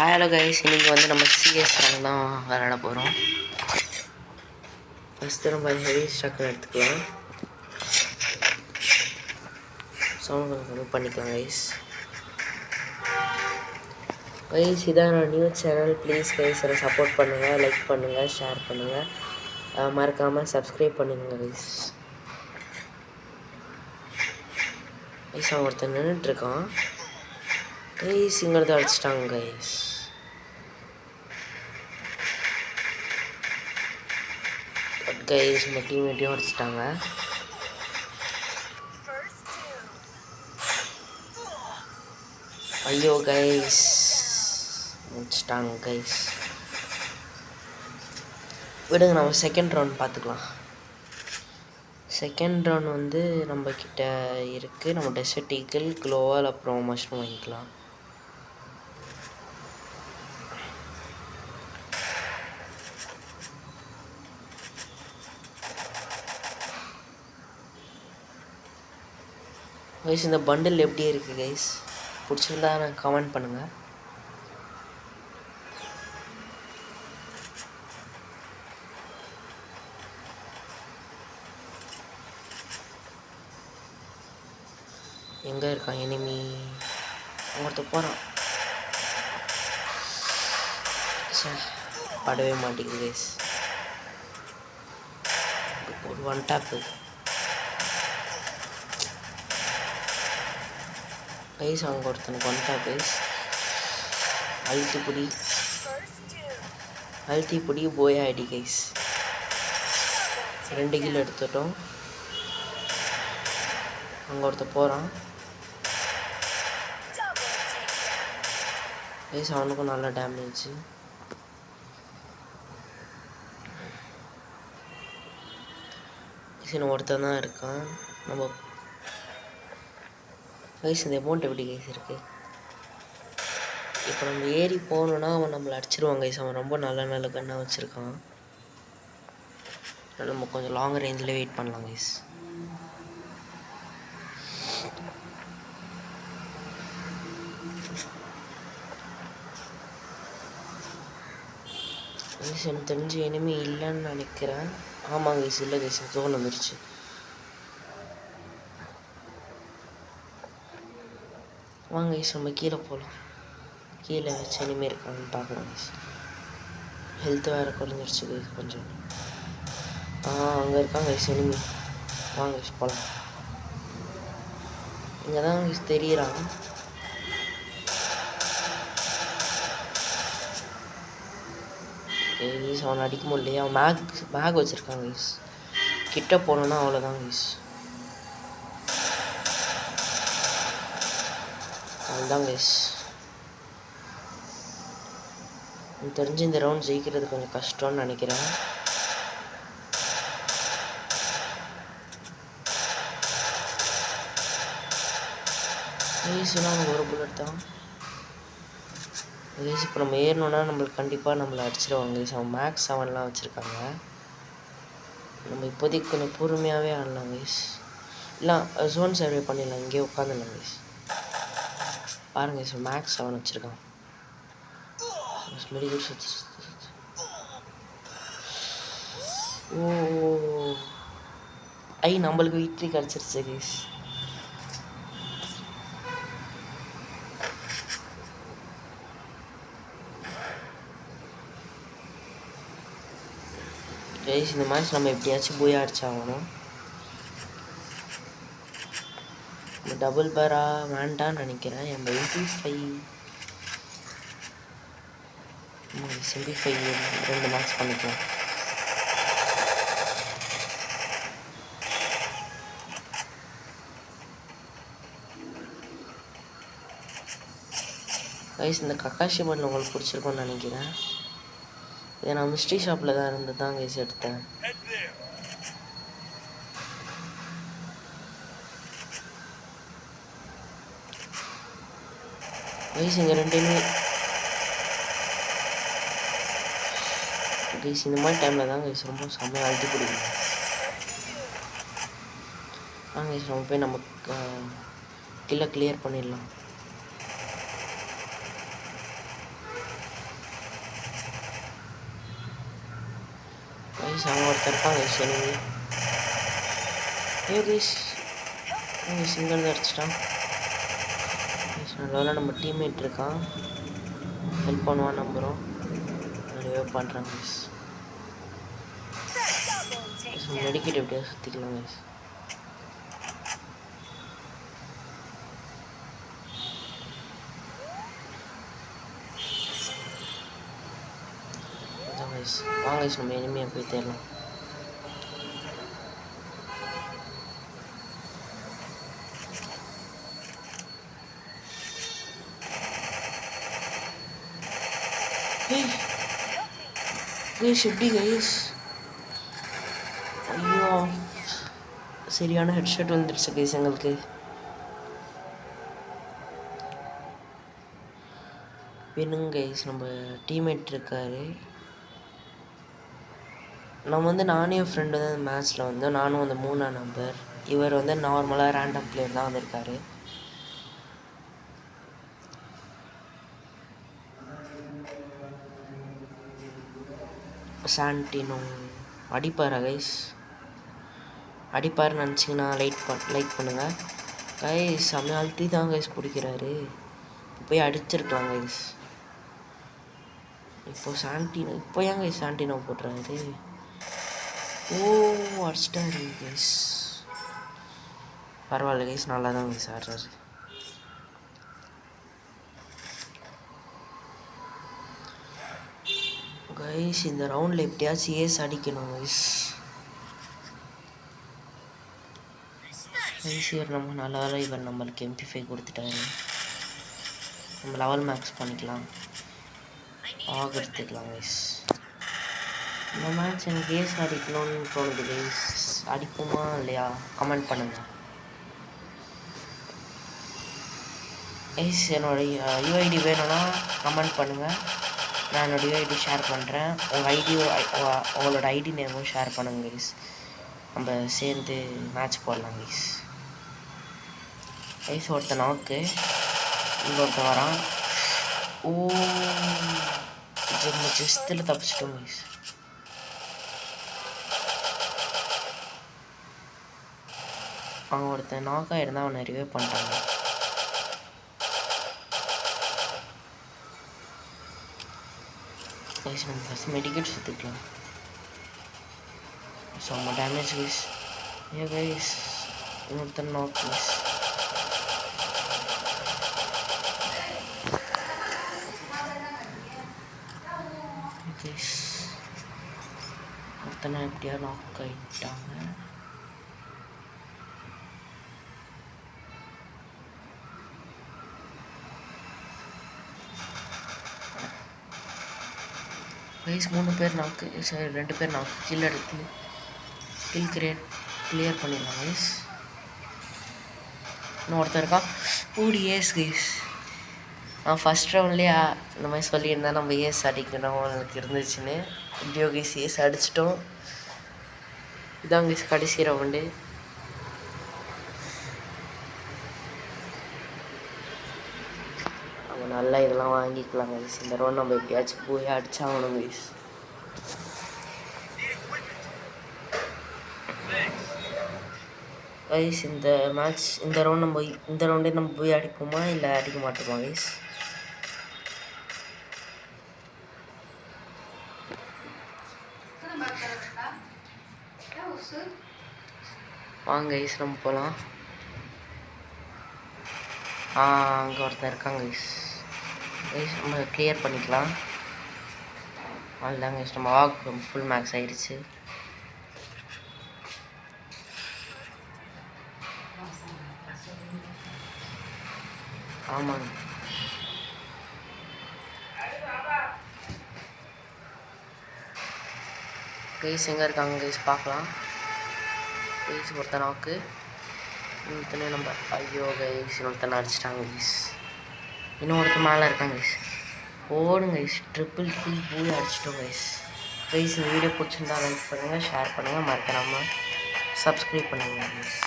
Hello guys, இன்றைக்கி வந்து நம்ம சிஎஸ் ரேங்க் தான் விளையாட போகிறோம். ஃபஸ்ட்டு நம்ம ஹெவி ஸ்டாக் எடுத்துக்கலாம். சவுண்ட் கொஞ்சம் கம்மி பண்ணிக்கலாம் கைஸ். இதான் நான் நியூ சேனல். ப்ளீஸ் கைஸ் அதை சப்போர்ட் பண்ணுங்கள், லைக் பண்ணுங்கள், ஷேர் பண்ணுங்கள், மறக்காமல் சப்ஸ்கிரைப் பண்ணுங்க கைஸ். அவன் ஒருத்தர் நின்றுட்டுருக்கான் கைஸ். இங்கிறத அடிச்சிட்டாங்க கைஸ். கைஸ் நம்ம டீம்மேட்டையும் அடிச்சிட்டாங்க. ஐயோ கைஸ், முடிச்சிட்டாங்க கைஸ். விடுங்க, நம்ம செகண்ட் ரவுண்ட் பார்த்துக்கலாம். செகண்ட் ரவுண்ட் வந்து நம்மக்கிட்ட இருக்குது. நம்ம டெசர்ட் ஈகிள், க்ளோவல், அப்புறம் மஷ்ரூம் வாங்கிக்கலாம். கைஸ் இந்த பண்டில் எப்படி இருக்குது கைஸ்? பிடிச்சிருந்தா நான் கமெண்ட் பண்ணுங்கள். எங்கே இருக்கான் எனிமி? ஒருத்தர் போகிறான். படவே மாட்டேங்குது கைஸ். ஒரு ஒன் டேப்பு கைஸ். அவங்க ஒருத்தனுக்கு ஒன் டேப் கைஸ். அழுத்தி பிடி போயா ஐடி கைஸ். 2 கிலோ எடுத்துட்டோம். அங்கே ஒருத்தர் போகிறான் கைஸ். அவனுக்கும் நல்ல டேமேஜ். இன்னும் ஒருத்தன் தான் இருக்கான். நம்ம கைஸ் இந்த அமௌண்ட் எப்படி கைஸ் இருக்குது? இப்போ நம்ம ஏறி போகணுன்னா அவன் நம்மளை அடிச்சிருவான் கைஸ். அவன் ரொம்ப நல்ல நல்ல கன்னாக வச்சுருக்கான். நம்ம கொஞ்சம் லாங் ரேஞ்சில் வெயிட் பண்ணலாம் கைஸ். கைஸ் எனக்கு தெரிஞ்சு இனிமே இல்லைன்னு நினைக்கிறேன். ஆமாம் கைஸ், இல்லை கைஸ், ஜோன் வந்துருச்சு. வாங்க கைஸ் நம்ம கீழே போகலாம். கீழே வச்சு இனிமே இருக்கான்னு பார்க்கலாம் கைஸ். ஹெல்த் வேறு குறைஞ்சிருச்சு கைஸ் கொஞ்சம். அங்கே இருக்காங்க கைஸ் இனிமே. வாங்க கைஸ் போகலாம். இங்கே தான் கைஸ் தெரியுறான். கைஸ் அவனை அடிக்க முடியலையே. அவன் மேக் வச்சுருக்கான் கைஸ். கிட்ட போனோன்னா அவ்வளோதான் கைஸ். அதுதான் கைஸ். எனக்கு தெரிஞ்சு இந்த ரவுண்ட் ஜெயிக்கிறது கொஞ்சம் கஷ்டம்னு நினைக்கிறேன். கைஸ்னா அவங்க ஒரு புல்லட் தான் கைஸ். இப்போ நம்ம ஏறணுன்னா நம்மளுக்கு கண்டிப்பாக நம்மளை அடிச்சிடுவாங்க கைஸ். அவன் மேக்ஸ் 7 வச்சுருக்காங்க. நம்ம இப்போதைக்கு கொஞ்சம் பொறுமையாகவே ஆடலாம் கைஸ். இல்லை ஜோன் சர்வே பண்ணிடலாம். இங்கேயே உட்காந்துடலாம் கைஸ். பாருங்க கைஸ், மேக்ஸ் 7 வச்சுருக்கான். ஓ நம்மளுக்கு விக்ட்ரி கிடச்சிருச்சு கைஸ். கைஸ் இந்த மேட்ச் நம்ம எப்படியாச்சும் போய் அடிச்சாகணும். டபுள் பேரா வேண்டான்னு நினைக்கிறேன். MP5 2 மேட்ச் பண்ணிக்கலாம். கைஸ் இந்த கக்காஷி பண்டில் உங்களுக்கு பிடிச்சிருக்கும்னு நினைக்கிறேன். இதை நான் மிஸ்ட்ரி ஷாப்பில் தான் இருந்து தான் கைஸ் எடுத்தேன். கைஸ் இங்கே 2 கைஸ் இந்த மாதிரி டைமில் தான் கைஸ் ரொம்ப செம்மையாக அழுத்தி பிடிக்கும். கைஸ் நம்ம போய் நமக்கு கில்லை கிளியர் பண்ணிடலாம். அங்கே ஒருத்தர் இருப்பாங்க சரி கைஸ் சிங்கிள் அடிச்சிட்டான். அதனால நம்ம டீம்மேட் இருக்கான், ஹெல்ப் பண்ணுவான் நம்புகிறோம். நிறையவே பண்ணுறான் கைஸ். மெடிக்கெட் எப்படியா சுற்றிக்கலாம் கைஸ். வாங்க கைஸ் நம்ம எனிமையாக போய் தேடலாம். கைஸ் எப்படி கைஸ், ஐயோ சரியான ஹெட்ஷாட் வந்துடுச்சு கைஸ் எங்களுக்கு. வேணுங்க கைஸ், நம்ம டீம்மேட் இருக்காரு. நம்ம வந்து நானே என் ஃப்ரெண்டு தான் மேட்ச்சில் வந்தோம். நானும் வந்து 3ஆம் நம்பர். இவர் வந்து நார்மலாக ரேண்டம் பிளேயர் தான் வந்திருக்காரு. Santino அடிப்பாரா guys? அடிப்பாருன்னு நினச்சிங்கன்னா லைக் பண்ணுங்கள் கைஸ். செம்ம அழுத்தி தான் கைஸ் பிடிக்கிறாரு. போய் அடிச்சிருக்கலாம் கைஸ். இப்போ சாண்டினோ இப்போ ஏன் கைஸ் சாண்டினோ போட்டுறாரு? ஓ அடிச்சிட்டாரு கைஸ். பரவாயில்ல கைஸ், நல்லா தான் கைஸ் ஆடுறாரு. கைஸ் இந்த ரவுண்டில் எப்படியாச்சும் ஏஸ் அடிக்கணும் கைஸ். இவர் நம்ம நல்லா இவர் நம்மளுக்கு MP5 கொடுத்துட்டாரு. நம்ம லெவல் மேக்ஸ் பண்ணிக்கலாம், ஆக எடுத்துக்கலாம் கைஸ். இந்த மேட்ச் எனக்கு ஏஸ் அடிக்கணும்னு தோணுது கைஸ். அடிப்போமா இல்லையா கமெண்ட் பண்ணுங்கள் கைஸ். என்னோடய UID வேணும்னா கமெண்ட் பண்ணுங்கள், நான் என்னோடய UID ஷேர் பண்ணுறேன். உங்களோட ஐடி நேமும் ஷேர் பண்ணுங்க கைஸ். நம்ம சேர்ந்து மேட்ச் போடலாம் கைஸ். கைஸ் ஒருத்தன் நாக்கு, இங்கே ஒருத்தன் வரான். ஓ ஜஸ்ட்டில் தப்பிச்சிட்டோம் கைஸ். அவன் ஒருத்தன் நாக்காக இருந்தால் அவன் நிறையவே பண்ணுறாங்க. கைஸ் நம்ம ஃபஸ்ட் மெடிக்கெட் சுற்றிக்கலாம். செம்ம டேமேஜ் கைஸ். ஏ கைஸ் இன்னொருத்தன் நாக் கைஸ். கைஸ் ஒருத்தனை எப்படியா நாக் ஆகிட்டாங்க. கைஸ் 3 பேர் நாக்கு, சரி 2 பேர் நாக்கு. கில் எடுத்து கிளியர் பண்ணிடலாம் கைஸ். இன்னும் ஒருத்தர் இருக்கான். ஓடி ஏஸ் கைஸ். நான் ஃபஸ்ட் ரவுண்ட்லேயே இந்த மாதிரி சொல்லியிருந்தேன் நம்ம ஏஸ் அடிக்கணும் எனக்கு இருந்துச்சுன்னு. இப்படியோ கைஸ் ஏஸ் அடிச்சிட்டோம். இதான் கைஸ் கடைசி ரவுண்டு. நம்ம நல்லா இதெல்லாம் வாங்கிக்கலாம் கைஸ். இந்த ரவுண்ட் நம்ம எப்படியாச்சும் போய் அடிச்சாகணும் கைஸ். கைஸ் இந்த மேட்ச் இந்த ரவுண்டே நம்ம போய் அடிப்போமா இல்லை அடிக்க மாட்டோமா கைஸ்? வாங்க கைஸ் நம்ம போகலாம். அங்கே ஒருத்தர் இருக்காங்க கைஸ். கைஸ் நம்ம கிளியர் பண்ணிக்கலாம். அவ்வளோதான் கைஸ், நம்ம வாக்கு ஃபுல் மேக்ஸ் ஆகிடுச்சு. ஆமாங்க கைஸ் எங்கே இருக்காங்க கைஸ் பார்க்கலாம். கைஸ் ஒருத்தன் நாக்கு, இன்னொருத்தனே நம்ம ஐயோ கைஸ் இன்னொருத்தனை அடிச்சிட்டாங்க கைஸ். இன்னும் ஒருத்தன் மேலே இருக்காங்க கைஸ். ஓடுங்க கைஸ், ட்ரிபிள் கில் போய் அடிச்சிட்டோம் கைஸ். கைஸ் இந்த வீடியோ பிடிச்சிருந்தா லைக் பண்ணுங்கள், ஷேர் பண்ணுங்கள், மறக்காம சப்ஸ்கிரைப் பண்ணுங்கள் கைஸ்.